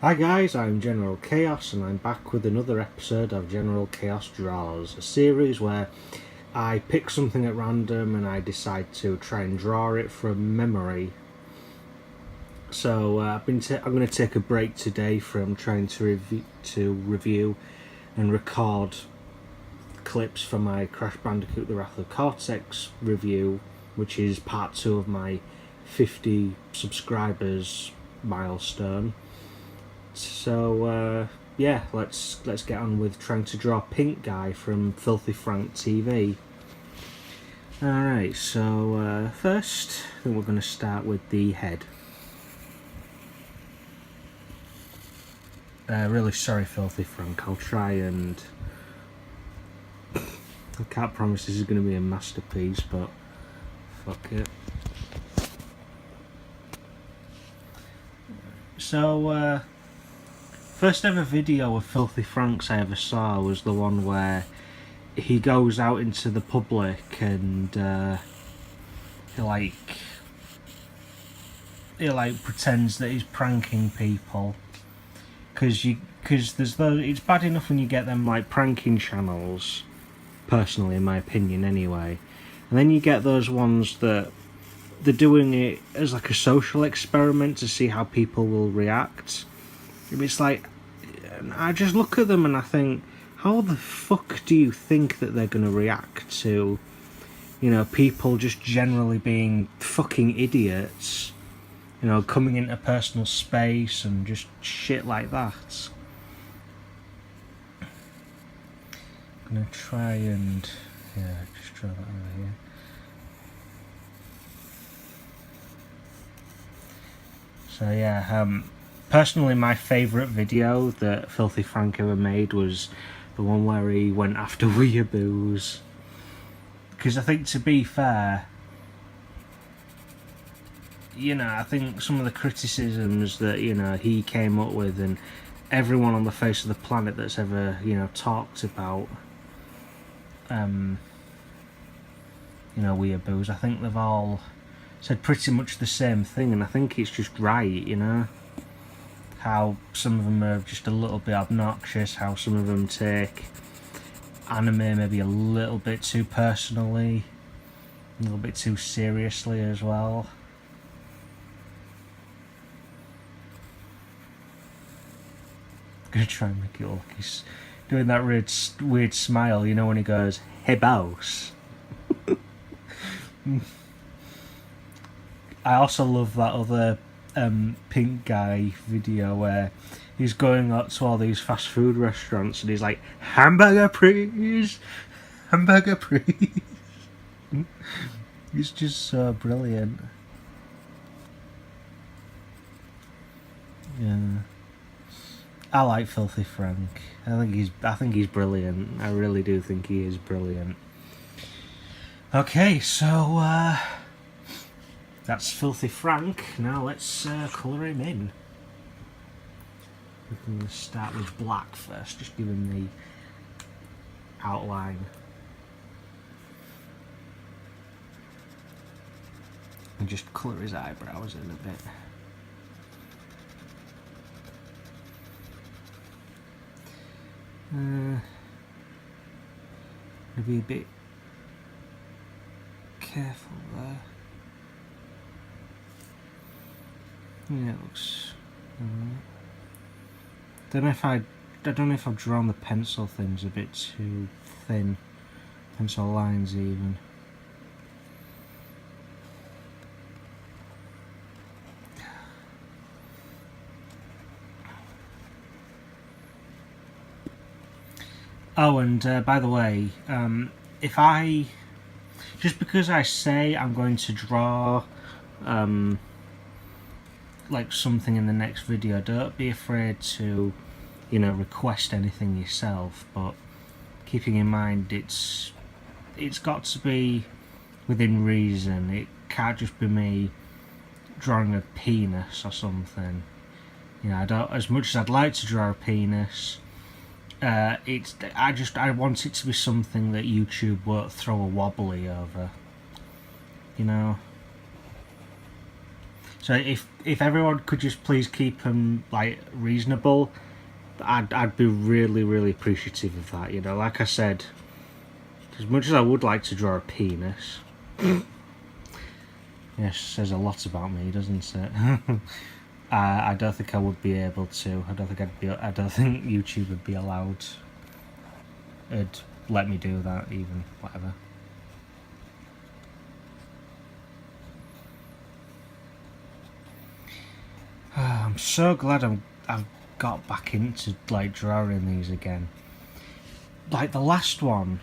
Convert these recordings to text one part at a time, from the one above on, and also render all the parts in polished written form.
Hi guys, I'm General Chaos and I'm back with another episode of General Chaos Draws, a series where I pick something at random and I decide to try and draw it from memory. So I'm going to take a break today from trying to review and record clips for my Crash Bandicoot The Wrath of Cortex review, which is part 2 of my 50 subscribers milestone. So yeah, let's get on with trying to draw Pink Guy from Filthy Frank TV. Alright, so first I think we're going to start with the head. Really sorry, Filthy Frank. I'll try and I can't promise this is going to be a masterpiece, but fuck it. So first ever video of Filthy Franks I ever saw was the one where he goes out into the public and he pretends that he's pranking people, because it's bad enough when you get them like pranking channels, personally in my opinion anyway, and then you get those ones that they're doing it as like a social experiment to see how people will react. It's like, I just look at them and I think, how the fuck do you think that they're going to react to, you know, people just generally being fucking idiots, you know, coming into personal space and just shit like that. I'm going to try and, just draw that over here. So yeah, personally my favourite video that Filthy Frank ever made was the one where he went after weeaboos. Because I think, to be fair, you know, I think some of the criticisms that, you know, he came up with, and everyone on the face of the planet that's ever, you know, talked about, you know, weeaboos, I think they've all said pretty much the same thing, and I think it's just right, you know. How some of them are just a little bit obnoxious, how some of them take anime maybe a little bit too personally, a little bit too seriously as well. I'm gonna try and make it look like he's doing that weird smile, you know, when he goes, "Hey boss." I also love that other Pink Guy video where he's going out to all these fast food restaurants and he's like, "Hamburger please, hamburger please." He's just so brilliant. Yeah, I like Filthy Frank. I think he's brilliant. I really do think he is brilliant. Okay, so that's Filthy Frank. Now let's colour him in. We're going to start with black first, just give him the outline. And just colour his eyebrows in a bit. Be a bit careful there. Yeah, it looks alright. I don't know if I've drawn the pencil things a bit too thin. Pencil lines even. Oh, and by the way, if I, just because I say I'm going to draw like something in the next video, don't be afraid to, you know, request anything yourself, but keeping in mind it's got to be within reason. It can't just be me drawing a penis or something. You know, I don't, as much as I'd like to draw a penis, I want it to be something that YouTube won't throw a wobbly over, you know. So if everyone could just please keep them like reasonable, I'd be really, really appreciative of that. You know, like I said, as much as I would like to draw a penis, yes, says a lot about me, doesn't it? I don't think I would be able to. I don't think YouTube would be allowed. It'd let me do that, even whatever. I'm so glad I've got back into like drawing these again. Like the last one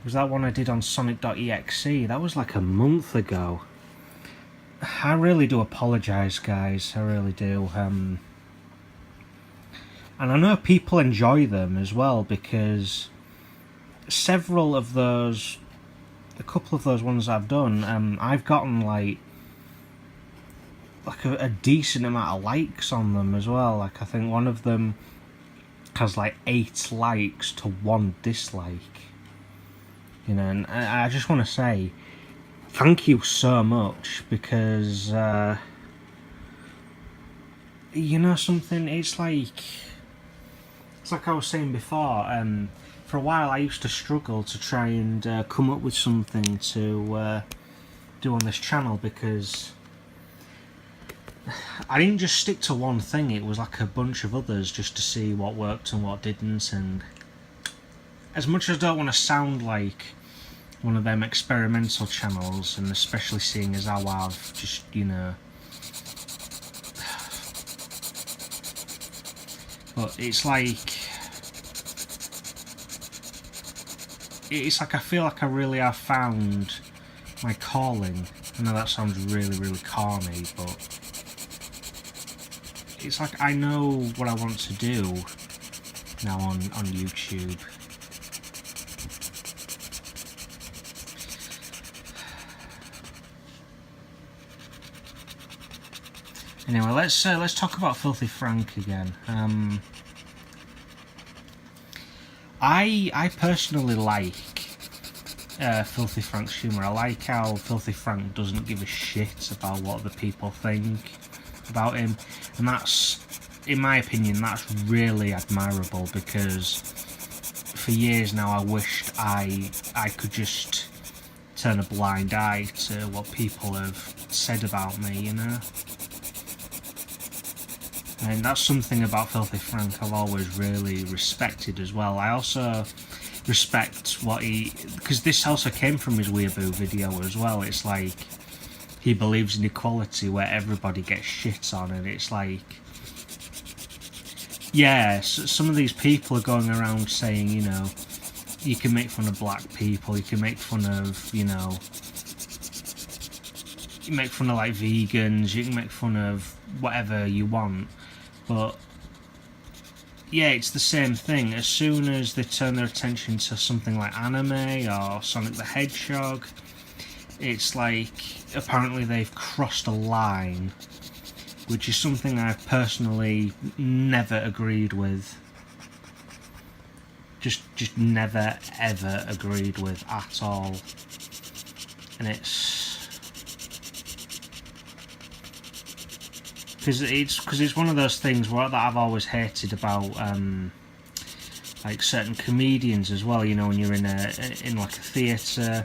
was that one I did on Sonic.exe. That was like a month ago. I really do apologise, guys. I really do. And I know people enjoy them as well, because several of those, a couple of those ones I've done, I've gotten like a decent amount of likes on them as well. Like I think one of them has like 8 likes to 1 dislike. You know, and I just want to say thank you so much, because you know something, it's like I was saying before, for a while I used to struggle to try and come up with something to do on this channel, because I didn't just stick to one thing. It was like a bunch of others just to see what worked and what didn't. And as much as I don't want to sound like one of them experimental channels, and especially seeing as how I've just, you know, but it's like I feel like I really have found my calling. I know that sounds really, really corny, but it's like I know what I want to do now on YouTube. Anyway, let's talk about Filthy Frank again. I personally like Filthy Frank's humour. I like how Filthy Frank doesn't give a shit about what the people think about him, and that's, in my opinion, that's really admirable, because for years now I wished I could just turn a blind eye to what people have said about me, you know. And that's something about Filthy Frank I've always really respected as well. I also respect what because this also came from his Weeaboo video as well. It's like he believes in equality where everybody gets shit on, and it's like, yeah, some of these people are going around saying, you know, you can make fun of black people, you can make fun of, you know, you make fun of like vegans, you can make fun of whatever you want, but yeah, it's the same thing. As soon as they turn their attention to something like anime or Sonic the Hedgehog, it's like apparently they've crossed a line, which is something I've personally never agreed with. Just never ever agreed with at all. And it's because it's one of those things that I've always hated about like certain comedians as well. You know, when you're in like a theatre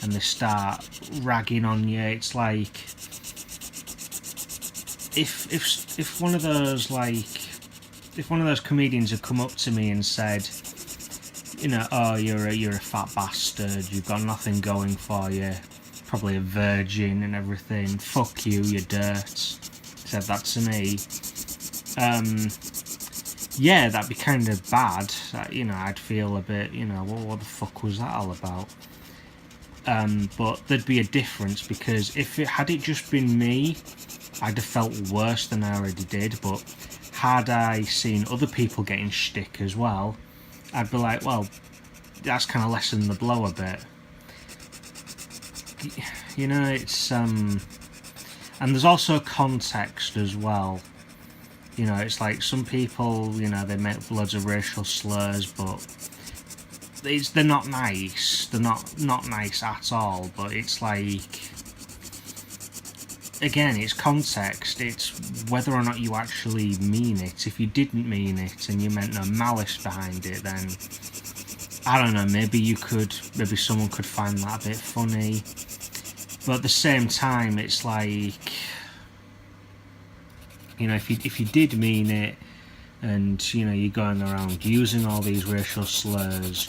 and they start ragging on you, it's like if one of those comedians had come up to me and said, you know, oh, you're a fat bastard, you've got nothing going for you, probably a virgin and everything, fuck you, you're dirt, said that to me, yeah, that'd be kind of bad. You know, I'd feel a bit, you know, what the fuck was that all about? But there'd be a difference, because had it just been me, I'd have felt worse than I already did. But had I seen other people getting shtick as well, I'd be like, well, that's kind of lessened the blow a bit. You know, it's and there's also context as well. You know, it's like some people, you know, they make loads of racial slurs, but they're not nice. They're not nice at all. But it's like, again, it's context. It's whether or not you actually mean it. If you didn't mean it and you meant no malice behind it, then I don't know, maybe someone could find that a bit funny. But at the same time, it's like, you know, if you did mean it, and you know you're going around using all these racial slurs,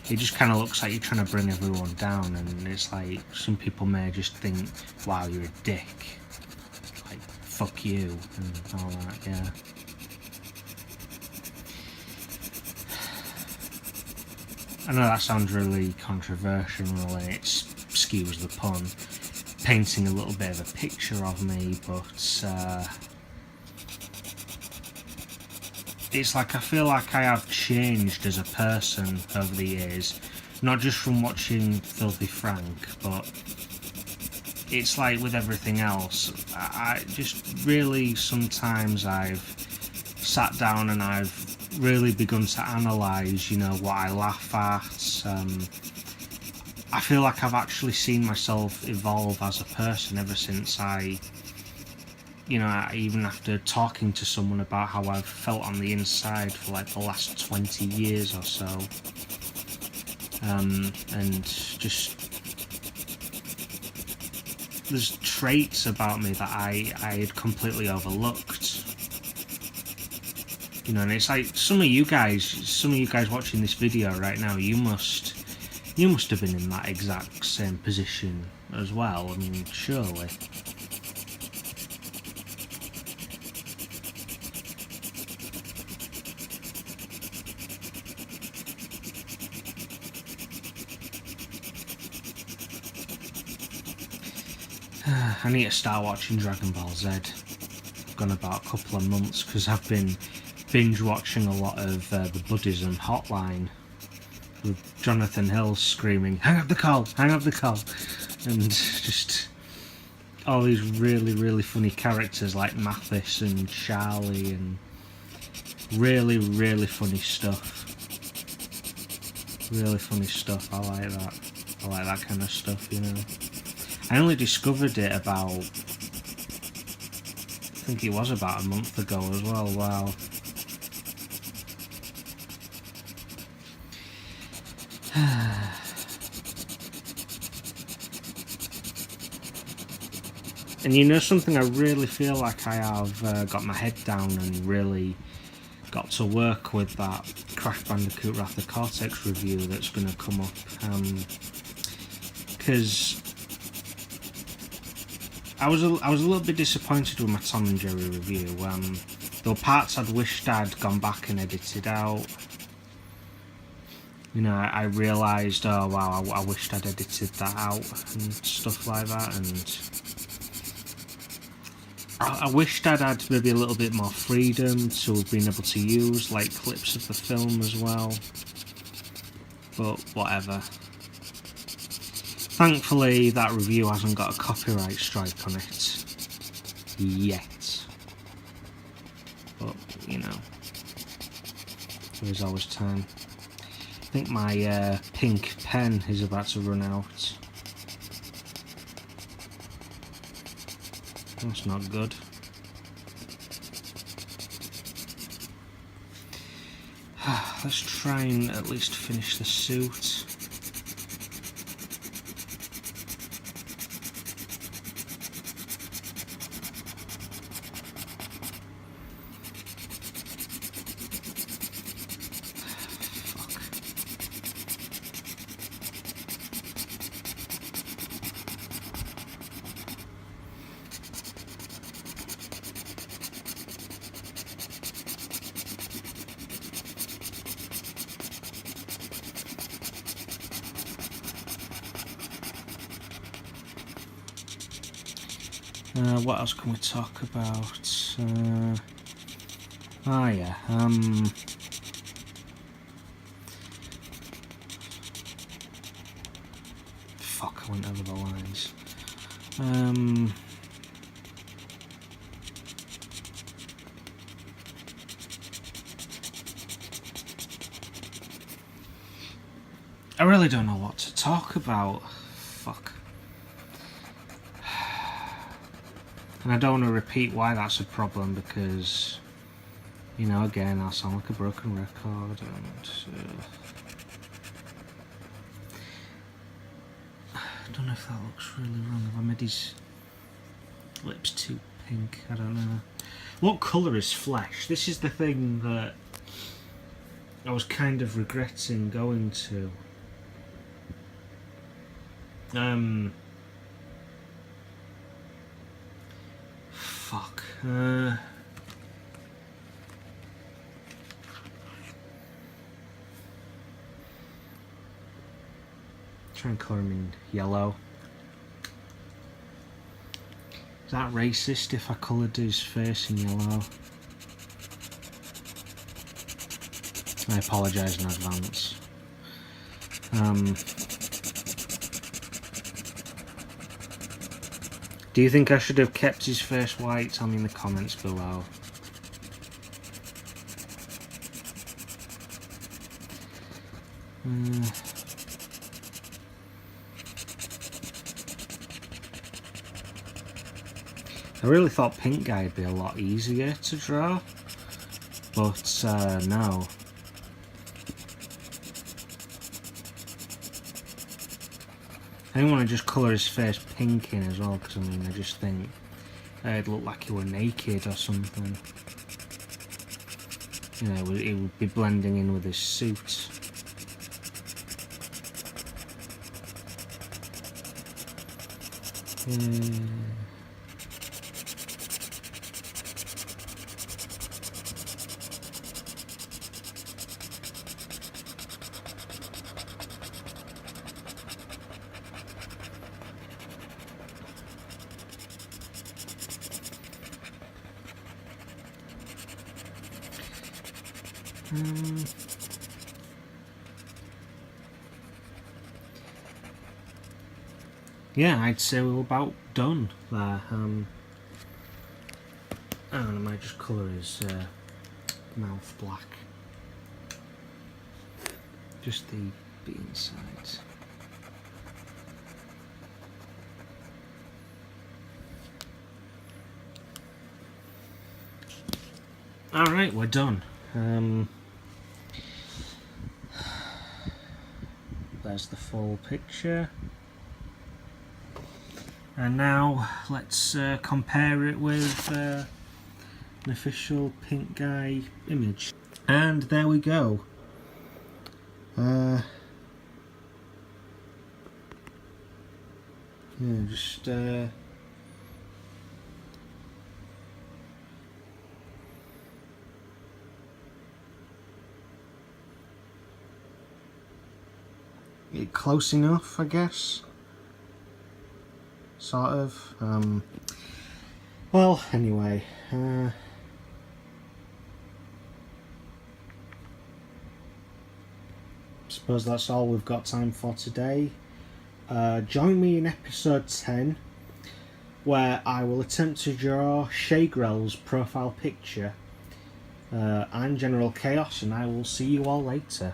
it just kind of looks like you're trying to bring everyone down, and it's like some people may just think, wow, you're a dick, like fuck you and all that. Yeah. I know that sounds really controversial and it skews the pun, painting a little bit of a picture of me, but it's like I feel like I have changed as a person over the years, not just from watching Filthy Frank, but it's like with everything else. I just really, sometimes I've sat down and I've really begun to analyse, you know, what I laugh at. I feel like I've actually seen myself evolve as a person ever since even after talking to someone about how I've felt on the inside for like the last 20 years or so. And just, there's traits about me that I had completely overlooked. You know, and it's like some of you guys watching this video right now, you must have been in that exact same position as well. I mean, surely. I need to start watching Dragon Ball Z. I've gone about a couple of months because I've been binge watching a lot of the Buddhism Hotline with Jonathan Hill screaming, hang up the call, and just all these really, really funny characters like Mathis and Charlie, and really, really funny stuff. Really funny stuff. I like that. I like that kind of stuff, you know. I only discovered it about, I think it was about a month ago as well. Wow. And you know something, I really feel like I have got my head down and really got to work with that Crash Bandicoot Wrath of Cortex review that's going to come up, because I was a little bit disappointed with my Tom and Jerry review. There were parts I'd wished I'd gone back and edited out. You know, I realised, oh wow, I wished I'd edited that out and stuff like that, and I wished I'd had maybe a little bit more freedom to have been able to use like clips of the film as well, but whatever. Thankfully that review hasn't got a copyright strike on it yet, but you know, there's always time. I think my pink pen is about to run out. That's not good. Let's try and at least finish the suit. What else can we talk about? Yeah. Fuck, I went over the lines. I really don't know what to talk about. Fuck. And I don't want to repeat why that's a problem, because, you know, again, I'll sound like a broken record, and I don't know if that looks really wrong. Have I made his lips too pink? I don't know. What colour is flesh? This is the thing that I was kind of regretting going to. Fuck. Try and colour him in yellow. Is that racist if I coloured his face in yellow? I apologise in advance. Do you think I should have kept his face white? Tell me in the comments below. I really thought Pink Guy would be a lot easier to draw, but no. I didn't want to just colour his face pink in as well, because I mean, I just think it'd look like he were naked or something. You know, it would be blending in with his suit. Yeah, I'd say we're about done there. I might just colour his mouth black. Just the insides. Alright, we're done. There's the full picture. And now let's compare it with an official Pink Guy image. And there we go. Yeah, just close enough, I guess. Sort of. Well, anyway. Suppose that's all we've got time for today. Join me in episode 10, where I will attempt to draw Shagrel's profile picture. I'm General Chaos, and I will see you all later.